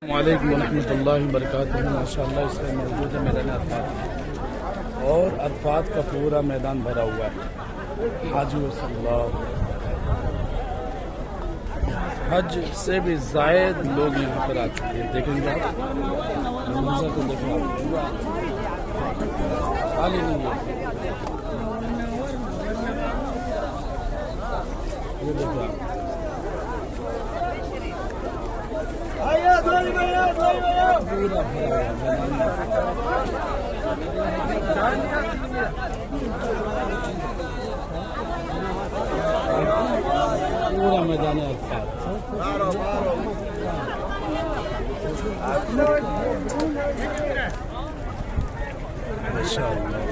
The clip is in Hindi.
वालेकुम रहमतुल्लाहि व बरकातुहू। माशाअल्लाह इसमें मौजूद है मैदान अरफात और अरफात का पूरा मैदान भरा हुआ है। हाजी सल्लल्लाहु हज से भी ज़ायद लोग यहाँ पर आ चुके हैं। देखेंगे आप मंजर तो देखें आप, पूरा खाली नहीं है। ये देखो आप पूरा भरा हुआ पूरा मैदान अरफात। माशाअल्लाह